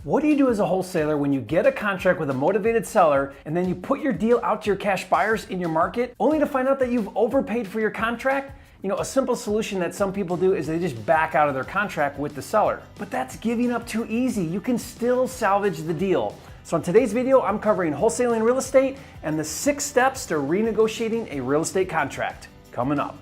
What do you do as a wholesaler when you get a contract with a motivated seller and then you put your deal out to your cash buyers in your market only to find out that you've overpaid for your contract? A simple solution that some people do is they just back out of their contract with the seller. But that's giving up too easy. You can still salvage the deal. So in today's video, I'm covering wholesaling real estate and the 6 steps to renegotiating a real estate contract. Coming up.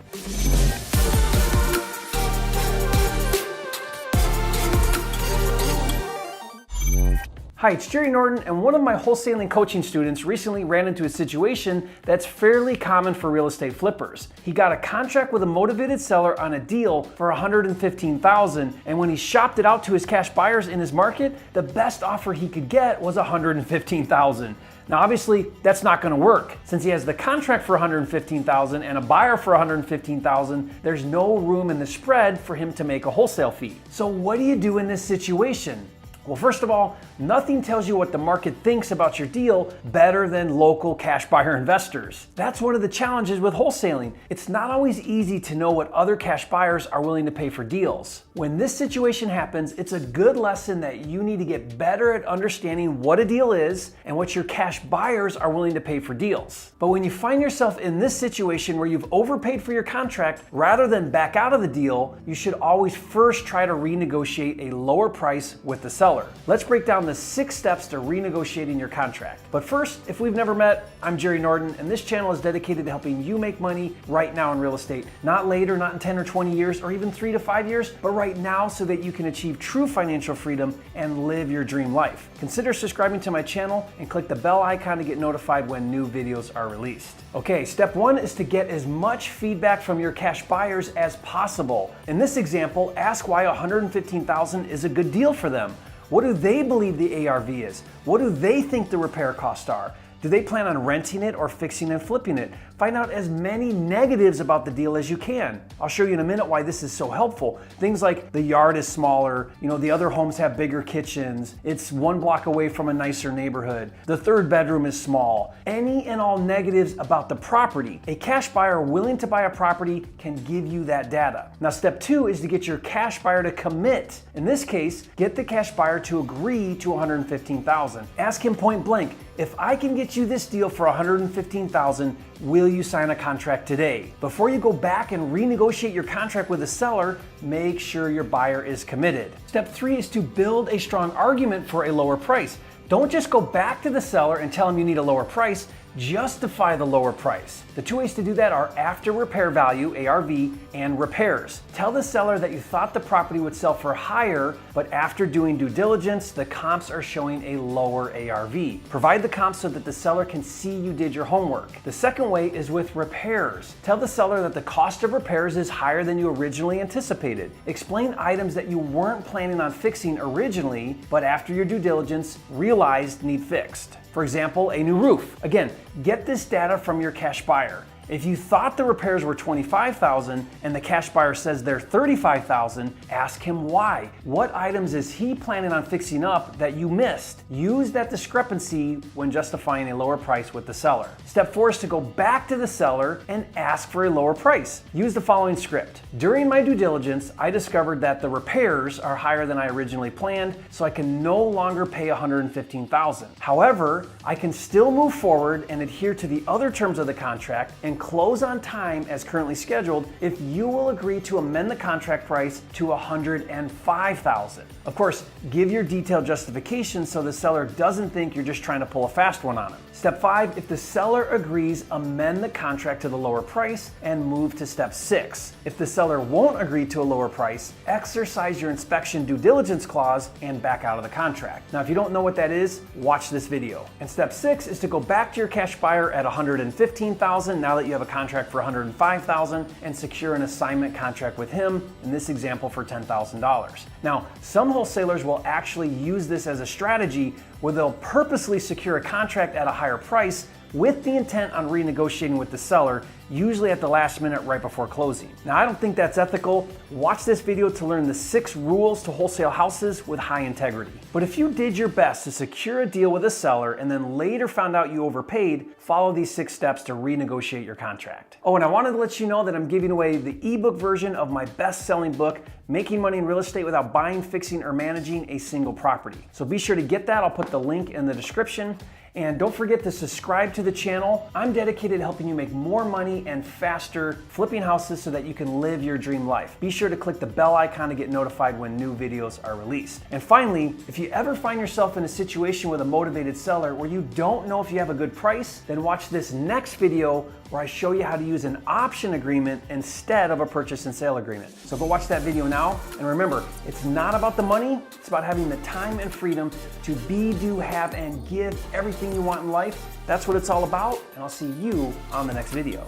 Hi, it's Jerry Norton, and one of my wholesaling coaching students recently ran into a situation that's fairly common for real estate flippers. He got a contract with a motivated seller on a deal for $115,000, and when he shopped it out to his cash buyers in his market, the best offer he could get was $115,000. Now obviously that's not going to work. Since he has the contract for $115,000 and a buyer for $115,000, there's no room in the spread for him to make a wholesale fee. So what do you do in this situation? Well, first of all, nothing tells you what the market thinks about your deal better than local cash buyer investors. That's one of the challenges with wholesaling. It's not always easy to know what other cash buyers are willing to pay for deals. When this situation happens, it's a good lesson that you need to get better at understanding what a deal is and what your cash buyers are willing to pay for deals. But when you find yourself in this situation where you've overpaid for your contract, rather than back out of the deal, you should always first try to renegotiate a lower price with the seller. Let's break down the 6 steps to renegotiating your contract. But first, if we've never met, I'm Jerry Norton, and this channel is dedicated to helping you make money right now in real estate. Not later, not in 10 or 20 years, or even 3 to 5 years, but right now so that you can achieve true financial freedom and live your dream life. Consider subscribing to my channel and click the bell icon to get notified when new videos are released. Okay, step 1 is to get as much feedback from your cash buyers as possible. In this example, ask why $115,000 is a good deal for them. What do they believe the ARV is? What do they think the repair costs are? Do they plan on renting it or fixing and flipping it? Find out as many negatives about the deal as you can. I'll show you in a minute why this is so helpful. Things like the yard is smaller, the other homes have bigger kitchens, it's 1 block away from a nicer neighborhood, the 3rd bedroom is small. Any and all negatives about the property. A cash buyer willing to buy a property can give you that data. Now step 2 is to get your cash buyer to commit. In this case, get the cash buyer to agree to $115,000. Ask him point blank, if I can get you this deal for $115,000, will you sign a contract today? Before you go back and renegotiate your contract with the seller, make sure your buyer is committed. Step 3 is to build a strong argument for a lower price. Don't just go back to the seller and tell him you need a lower price. Justify the lower price. The 2 ways to do that are after repair value, ARV, and repairs. Tell the seller that you thought the property would sell for higher, but after doing due diligence, the comps are showing a lower ARV. Provide the comps so that the seller can see you did your homework. The second way is with repairs. Tell the seller that the cost of repairs is higher than you originally anticipated. Explain items that you weren't planning on fixing originally, but after your due diligence, realized need fixed. For example, a new roof. Again, get this data from your cash buyer. If you thought the repairs were $25,000 and the cash buyer says they're $35,000, ask him why. What items is he planning on fixing up that you missed? Use that discrepancy when justifying a lower price with the seller. Step 4 is to go back to the seller and ask for a lower price. Use the following script. During my due diligence, I discovered that the repairs are higher than I originally planned, so I can no longer pay $115,000. However, I can still move forward and adhere to the other terms of the contract and close on time as currently scheduled if you will agree to amend the contract price to $105,000. Of course, give your detailed justification so the seller doesn't think you're just trying to pull a fast one on him. Step 5, if the seller agrees, amend the contract to the lower price and move to step 6. If the seller won't agree to a lower price, exercise your inspection due diligence clause and back out of the contract. Now, if you don't know what that is, watch this video. And step 6 is to go back to your cash buyer at $115,000 now that you have a contract for $105,000 and secure an assignment contract with him, in this example for $10,000. Now, some wholesalers will actually use this as a strategy where they'll purposely secure a contract at a higher price with the intent on renegotiating with the seller, usually at the last minute right before closing. Now, I don't think that's ethical. Watch this video to learn the 6 rules to wholesale houses with high integrity. But if you did your best to secure a deal with a seller and then later found out you overpaid, follow these 6 steps to renegotiate your contract. Oh, and I wanted to let you know that I'm giving away the ebook version of my best-selling book, Making Money in Real Estate Without Buying, Fixing, or Managing a Single Property. So be sure to get that. I'll put the link in the description. And don't forget to subscribe to the channel. I'm dedicated to helping you make more money and faster flipping houses so that you can live your dream life. Be sure to click the bell icon to get notified when new videos are released. And finally, if you ever find yourself in a situation with a motivated seller where you don't know if you have a good price, then watch this next video where I show you how to use an option agreement instead of a purchase and sale agreement. So go watch that video now. And remember, it's not about the money, it's about having the time and freedom to be, do, have, and give everything you want in life. That's what it's all about, and I'll see you on the next video.